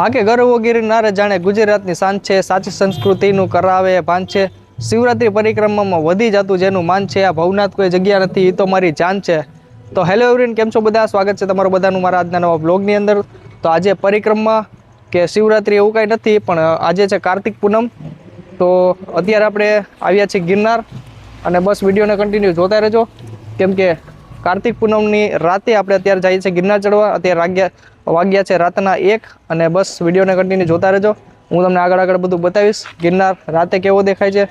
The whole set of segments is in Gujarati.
આગે ગરવો ગિરનાર જાણે ગુજરાતની શાન છે, સાચી સંસ્કૃતિનું કરાવે ભાન છે। શિવરાત્રી પરિક્રમામાં વધી જતું જેનું માન છે, આ ભવનાથ કોઈ જગ્યા નથી, એ તો મારી જાન છે। તો હેલો એવરીવન, કેમ છો બધા? સ્વાગત છે તમારું બધાનું મારા આજના નવા બ્લોગની અંદર। તો આજે પરિક્રમા કે શિવરાત્રી એવું કાંઈ નથી, પણ આજે છે કાર્તિક પૂનમ। તો અત્યારે આપણે આવ્યા છીએ ગિરનાર, અને બસ વિડીયોને કન્ટિન્યુ જોતા રહેજો, કેમ કે કાર્તિક પૂનમની રાતે આપણે અત્યારે જઈએ છીએ ગિરનાર ચડવા। અત્યારે વાગ્યા છે રાતના 1, અને બસ વિડીયોને કન્ટિન્યુ જોતા રહેજો। હું તમને આગળ બધું બતાવીશ, ગિરનાર રાતે કેવો દેખાય છે,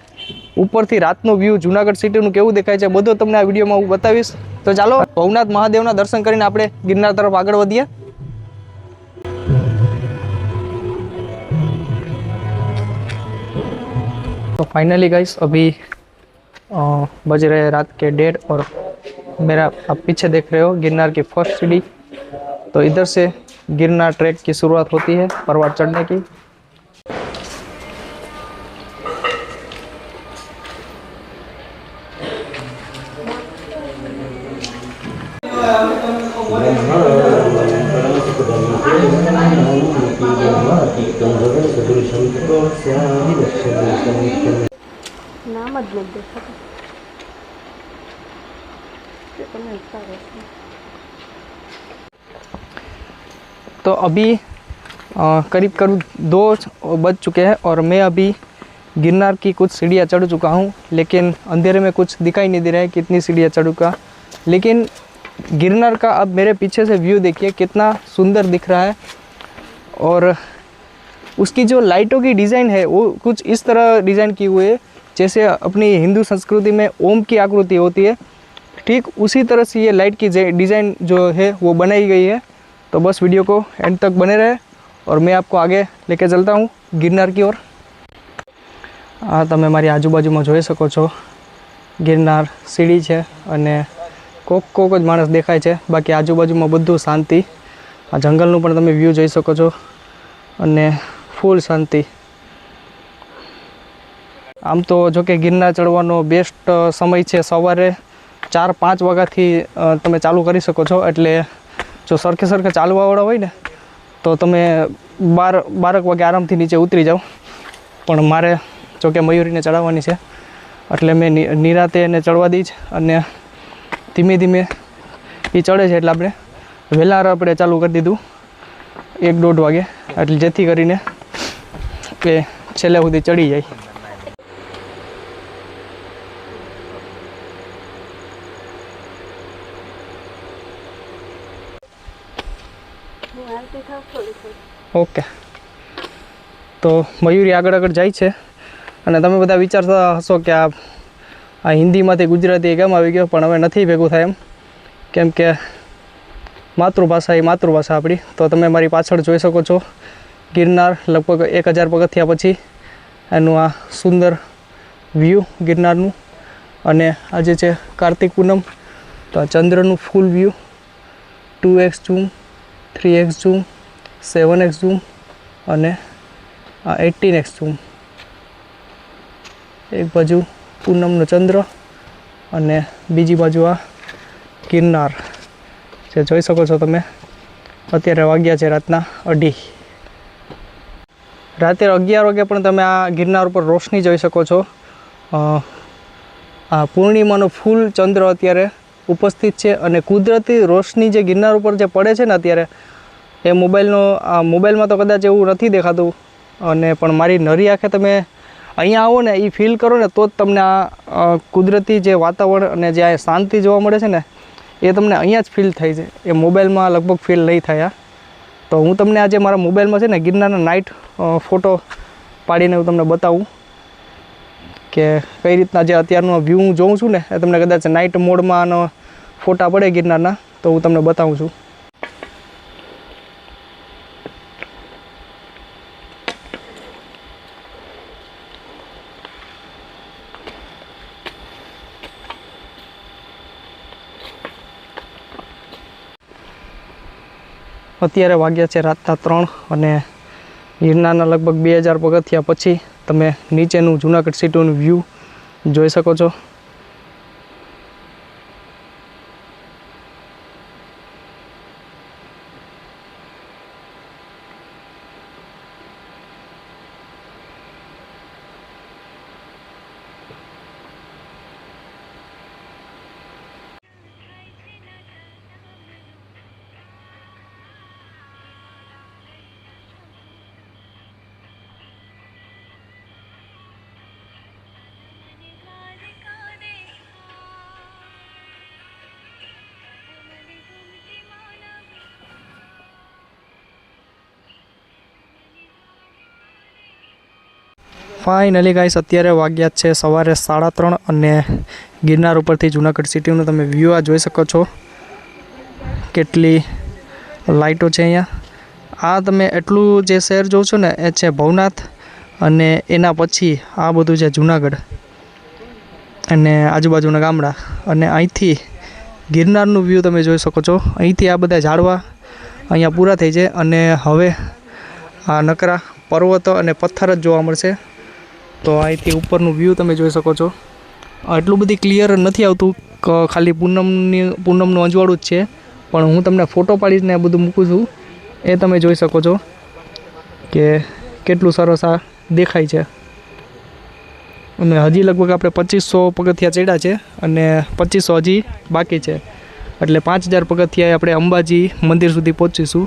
ઉપરથી રાતનું વ્યૂ જુનાગઢ સિટીનું કેવું દેખાય છે, બધું તમને આ વિડીયોમાં હું બતાવીશ। તો ચાલો ભવનાથ મહાદેવના દર્શન કરીને આપણે ગિરનાર તરફ આગળ વધીએ। तो फाइनली गाइस अभी बज रहे हैं रात के 1:30 और मेरा आप पीछे देख रहे हो गिरनार की फर्स्ट सीढ़ी। तो इधर से गिरनार ट्रैक की शुरुआत होती है पर्वत चढ़ने की। नाम तो अभी करीब 2 बज चुके हैं और मैं अभी गिरनार की कुछ सीढ़ियाँ चढ़ चुका हूँ, लेकिन अंधेरे में कुछ दिखाई नहीं दे रहा है कितनी सीढ़ियाँ चढ़ चुका। लेकिन गिरनार का अब मेरे पीछे से व्यू देखिए कितना सुंदर दिख रहा है, और उसकी जो लाइटों की डिज़ाइन है वो कुछ इस तरह डिज़ाइन की हुई है जैसे अपनी हिंदू संस्कृति में ओम की आकृति होती है, ठीक उसी तरह से ये लाइट की डिज़ाइन जो है वो बनाई गई है। तो बस वीडियो को एंड तक बने रहे और मैं आपको आगे लेके चलता हूँ गिरनार की ओर। તમે મારી આજુબાજુમાં જોઈ શકો છો ગિરનાર સીડી છે, અને કોક જ માણસ દેખાય છે, બાકી આજુબાજુમાં બધું શાંતિ। આ જંગલનું પણ તમે વ્યૂ જોઈ શકો છો, અને ફૂલ શાંતિ। આમ તો જો કે ગિરનાર ચડવાનો બેસ્ટ સમય છે સવારે 4-5 વાગ્યાથી તમે ચાલુ કરી શકો છો। એટલે જો સરખે ચાલવાવાળા હોય ને તો તમે 12 વાગે આરામથી નીચે ઉતરી જાઓ। પણ મારે જો કે મયુરીને ચડાવવાની છે એટલે મેં નિરાતે એને ચડવા દઈશ, અને ધીમે ધીમે એ ચડે છે એટલે આપણે વહેલા આપણે ચાલુ કરી દીધું 1-1.5 વાગે, એટલે જેથી કરીને કે છેલ્લે સુધી ચડી જાય। ओके, तो मयूरी આગળ જાય છે, અને તમે બધા વિચારતા હશો કે આ હિન્દીમાંથી ગુજરાતી કેમ આવી ગયો, પણ હવે નથી ભેગું થાય એમ, કેમ કે માતૃભાષા એ માતૃભાષા આપણી। તો તમે મારી પાછળ જોઈ શકો છો ગિરનાર લગભગ 1000 પગથિયા પછી એનું આ સુંદર વ્યૂ ગિરનારનું। અને આજે છે કાર્તિક પૂનમ, તો આ ચંદ્રનું full view, 2x zoom, 3x zoom, 7x zoom અને 18x ઝૂમ। એક બાજુ પૂનમનો ચંદ્ર અને બીજી બાજુ આ ગિરનાર જે જોઈ શકો છો તમે। અત્યારે વાગ્યા છે રાતના 2:30। રાતે 11 વાગે પણ તમે આ ગિરનાર ઉપર રોશની જોઈ શકો છો। આ પૂર્ણિમાનો ફૂલ ચંદ્ર અત્યારે ઉપસ્થિત છે, અને કુદરતી રોશની જે ગિરનાર ઉપર જે પડે છે ને અત્યારે, એ મોબાઈલમાં તો કદાચ એવું નથી દેખાતું, અને પણ મારી નરી આંખે તમે અહીંયા આવો ને એ ફીલ કરો ને તો જ તમને આ કુદરતી જે વાતાવરણ અને જે આ શાંતિ જોવા મળે છે ને એ તમને અહીંયા જ ફીલ થાય છે, એ મોબાઈલમાં લગભગ ફીલ નહીં થાય। તો હું તમને આજે મારા મોબાઈલમાં છે ને ગિરનારના નાઇટ ફોટો પાડીને હું તમને બતાવું કે કઈ રીતના જે અત્યારનો વ્યૂ હું જોઉં છું ને એ તમને કદાચ નાઇટ મોડમાં આનો ફોટા પડે ગિરનારના તો હું તમને બતાવું છું। અત્યારે વાગ્યા છે રાતના 3, અને ગિરનારના લગભગ 2000 પગથિયા પછી તમે નીચેનું જુનાગઢ સિટીનું વ્યૂ જોઈ શકો છો। ફાઇનલી ગાઈસ અત્યારે વાગ્યા છે સવારે 3:30 અને ગિરનાર ઉપરથી જુનાગઢ સિટીનું તમે વ્યૂ આ જોઈ શકો છો. કેટલી લાઇટો છે અહીંયા. આ તમે એટલું જે શહેર જોવો છો ને એ છે ભવનાથ અને એના પછી આ બધું છે જુનાગઢ અને આજુબાજુના ગામડા અને અહીંથી ગિરનારનું વ્યૂ તમે જોઈ શકો છો. અહીંથી આ બધા ઝાડવા અહીંયા પૂરા થઈ જાય અને હવે આ નકરા પર્વતો અને પથ્થર જ જોવા મળશે. તો અહીંથી ઉપરનું વ્યૂ તમે જોઈ શકો છો. એટલું બધી ક્લિયર નથી આવતું, ખાલી પૂનમનું અજવાળું જ છે, પણ હું તમને ફોટો પાડીને આ બધું મૂકું છું એ તમે જોઈ શકો છો કે કેટલું સરસ આ દેખાય છે. અને હજી લગભગ આપણે 2500 પગથિયા ચડ્યા છે અને 2500 હજી બાકી છે, એટલે 5000 પગથિયા આપણે અંબાજી મંદિર સુધી પહોંચીશું.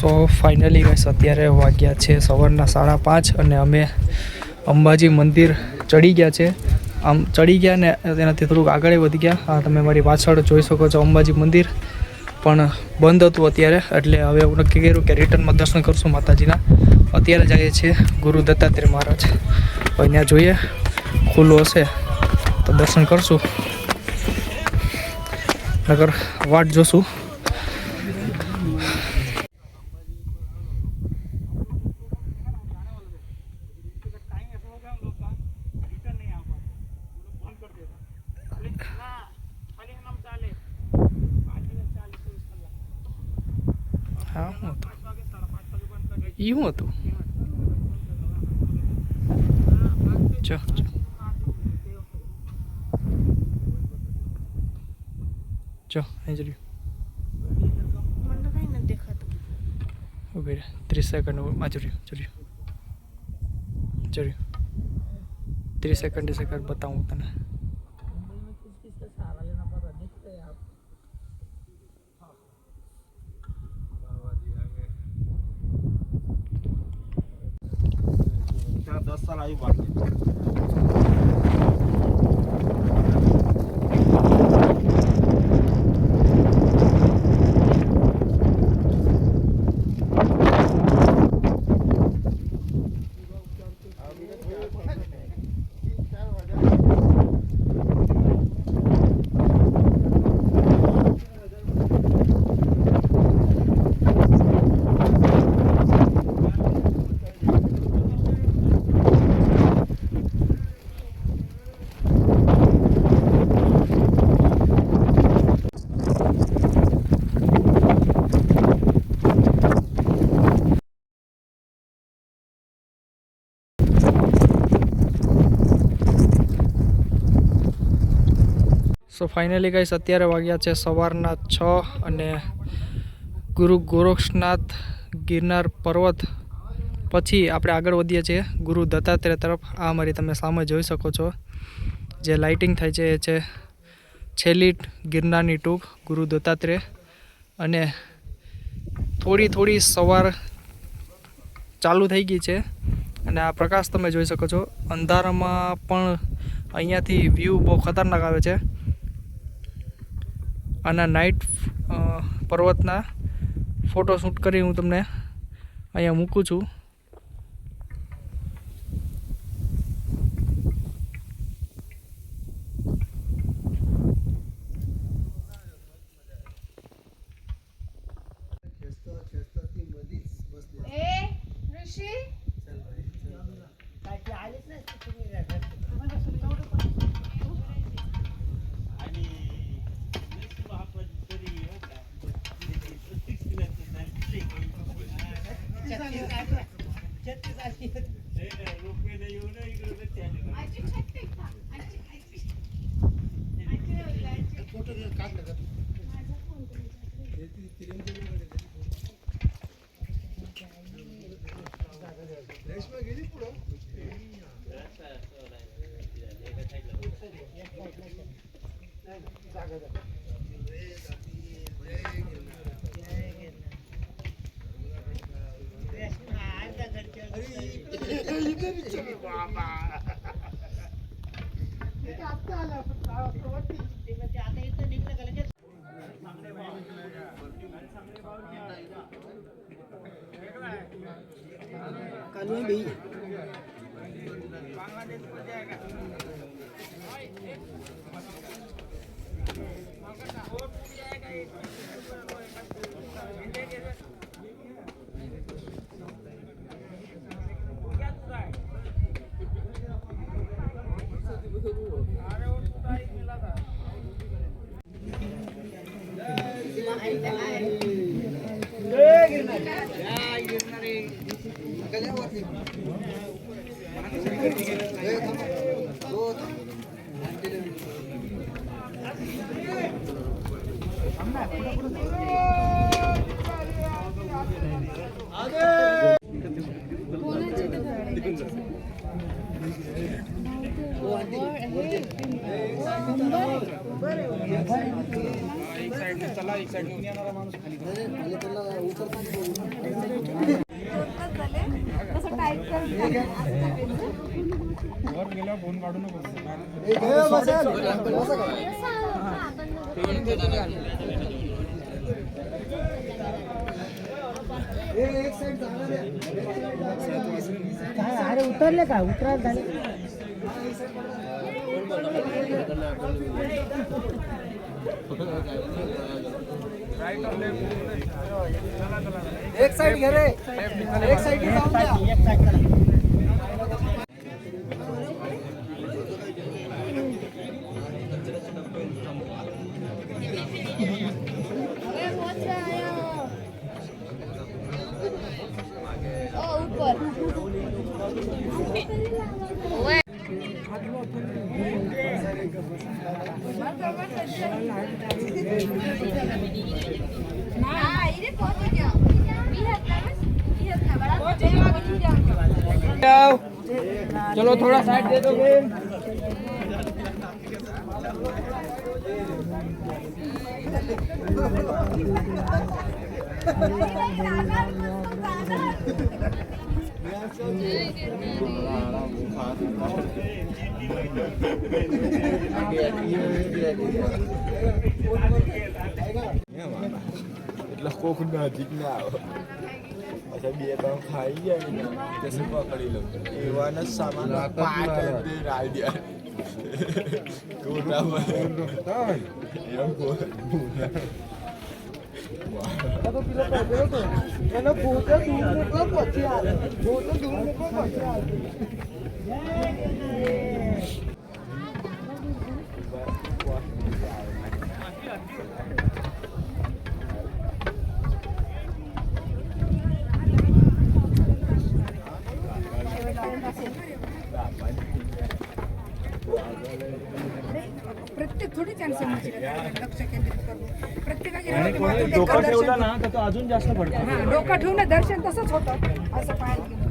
સો ફાઇનલી ગાઈસ અત્યારે વાગ્યા છે સવારના 5:30 અને અમે અંબાજી મંદિર ચડી ગયા છે. આમ ચડી ગયા ને તેનાથી થોડુંક આગળ વધી ગયા. હા, તમે મારી પાછળ જોઈ શકો છો અંબાજી મંદિર પણ બંધ હતું અત્યારે, એટલે હવે હું નક્કી કર્યું કે રિટર્નમાં દર્શન કરશું માતાજીના. અત્યારે જઈએ છીએ ગુરુ દત્તાત્રેય મહારાજ. હવે ત્યાં જોઈએ ખુલ્લું હશે તો દર્શન કરશું, નગર વાટ જોશું. હા, શું હતું એ? શું હતું? ચો ચો અહીં જલ્દી મને કઈ નથી દેખાતું. ઉભી રહે 30 સેકન્ડ માં જલ્યું 30 સેકન્ડ બતાવું તને. ત્યાં 10 સાલ આવી બાકી. સો ફાઇનલી ગાઈસ અત્યારે વાગ્યા છે સવારના 6 અને ગુરુ ગોરક્ષનાથ ગિરનાર પર્વત પછી આપણે આગળ વધીએ છીએ ગુરુ દત્તાત્રેય તરફ. આ અમારી તમે સામે જોઈ શકો છો જે લાઇટિંગ થાય છે એ છે છેલ્લી ગિરનારની ટૂંક ગુરુ દત્તાત્રેય. અને થોડી સવાર ચાલુ થઈ ગઈ છે અને આ પ્રકાશ તમે જોઈ શકો છો. અંધારામાં પણ અહીંયાથી વ્યૂ બહુ ખતરનાક આવે છે. આના નાઇટ પર્વતના ફોટો શૂટ કરી હું તમને અહીંયા મૂકું છું. अरे उतरले का उतरा झाले एक साइड घे रे एक साइड जाऊन द्या एक साइड चलो थोड़ा साइड दे दोगे. એટલે કોક નજીક ના આવે अच्छा બે ત્રણ ખાઈ જાય ને તે શું પકડી લો એવાનો સામાન પાક દે આઈડિયા કોટા એમ કો तो किलो पकड़ो तो मैंने फोटो दूर को पहुंचे आ रहे फोटो दूर को पहुंचे आ रहे प्रत्येक थोडी चान्स लक्ष केंद्रित करून प्रत्येकाची डोकं ठेवलं ना तर तो अजून जास्त पडतो. हां, डोकं ठेवून दर्शन तसंच होतं असं पाहायला गेलं.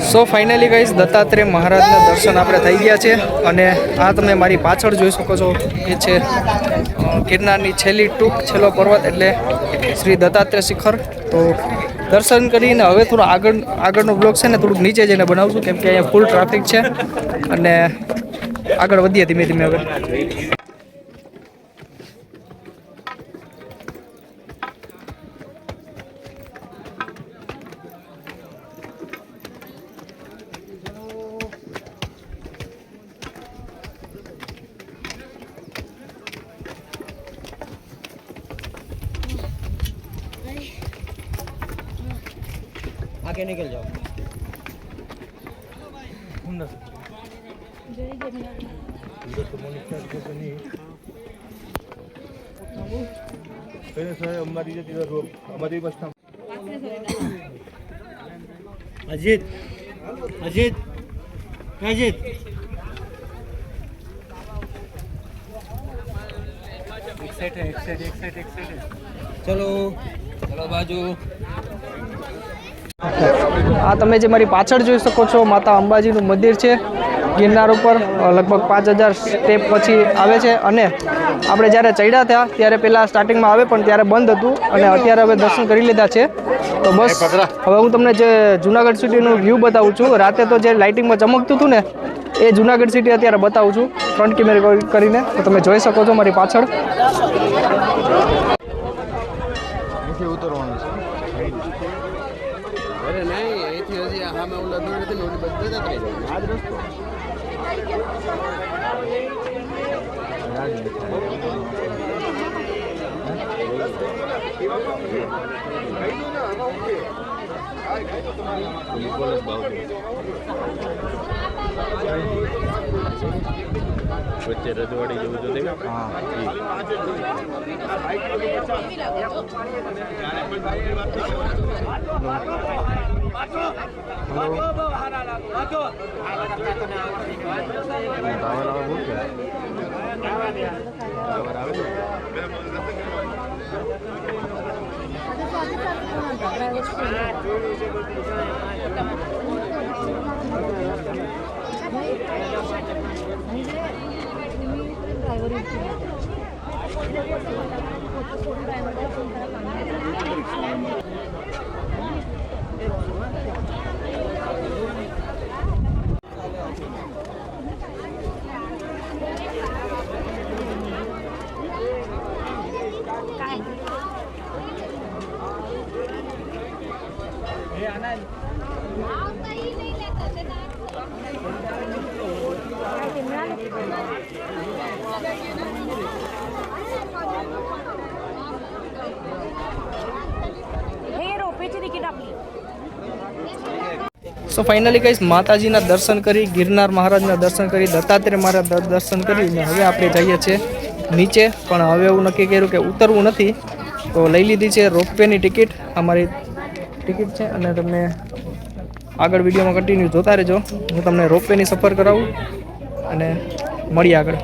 સો ફાઇનલી ગાઈસ દત્તાત્રેય મહારાજના દર્શન આપણે થઈ ગયા છે અને આ તમે મારી પાછળ જોઈ શકો છો એ છે ગિરનારની છેલ્લો પર્વત એટલે શ્રી દત્તાત્રેય શિખર. તો દર્શન કરીને હવે થોડો આગળનો બ્લોગ છે ને થોડુંક નીચે જઈને બનાવશું કેમ કે અહીંયા ફૂલ ટ્રાફિક છે અને આગળ વધીએ ધીમે ધીમે હવે. आगे निकल जाओ. अजित अजित अजित एक साइड चलो चलो बाजू. આ તમે જે મારી પાછળ જોઈ શકો છો માતા અંબાજીનું મંદિર છે ગિરનાર ઉપર. લગભગ 5000 સ્ટેપ પછી આવે છે અને આપણે જ્યારે ચડ્યા હતા ત્યારે પહેલાં સ્ટાર્ટિંગમાં આવે પણ ત્યારે બંધ હતું અને અત્યારે હવે દર્શન કરી લીધા છે. તો બસ હવે હું તમને જે જુનાગઢ સિટીનું વ્યૂ બતાવું છું. રાતે તો જે લાઇટિંગમાં ચમકતું હતું ને એ જુનાગઢ સિટી અત્યારે બતાવું છું ફ્રન્ટ કેમેરા કરીને. તો તમે જોઈ શકો છો મારી પાછળ. અરે નહીં અહીંથી હજી સામે ઓલા દૂર હતી ને ઓલી બધે જતા રહી આ જ રસ્તો. વચ્ચે રજવાડી જેવું તો દેખાય. સો ફાઇનલી ગાઈસ માતાજીના દર્શન કરી, ગિરનાર મહારાજના દર્શન કરી, દત્તાત્રેય મહારાજના દર્શન કરીને હવે આપણે જઈએ છીએ નીચે. પણ હવે એવું નક્કી કર્યું કે ઉતરવું નથી, તો લઈ લીધી છે રોપવેની ટિકિટ. અમારી ટિકિટ છે અને તમને આગળ વિડીયોમાં કન્ટિન્યુ જોતા રહેજો. હું તમને રોપવેની સફર કરાવું અને મળીએ આગળ.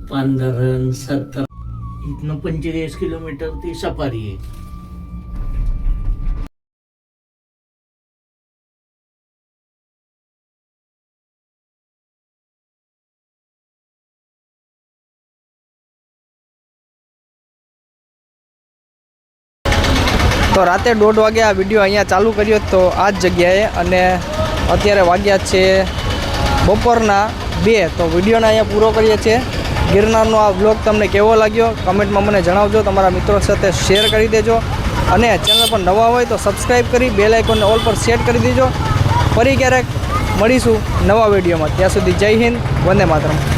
पांढरण 70 इथनं 45 किलोमीटर ती सफारी आहे. તો રાતે 1:30 વાગે આ વિડીયો અહીંયા ચાલુ કર્યો તો આ જ જગ્યાએ, અને અત્યારે વાગ્યા છે બપોરના 2. તો વિડીયોને અહીંયા પૂરો કરીએ છીએ. ગિરનારનો આ વ્લોગ તમને કેવો લાગ્યો કમેન્ટમાં મને જણાવજો. તમારા મિત્રો સાથે શેર કરી દેજો, અને ચેનલ પર નવા હોય તો સબસ્ક્રાઈબ કરી બેલ આઇકોનને ઓલ પર સેટ કરી દેજો. ફરી ક્યારેક મળીશું નવા વિડીયોમાં. ત્યાં સુધી જય હિન્દ, વંદે માતરમ.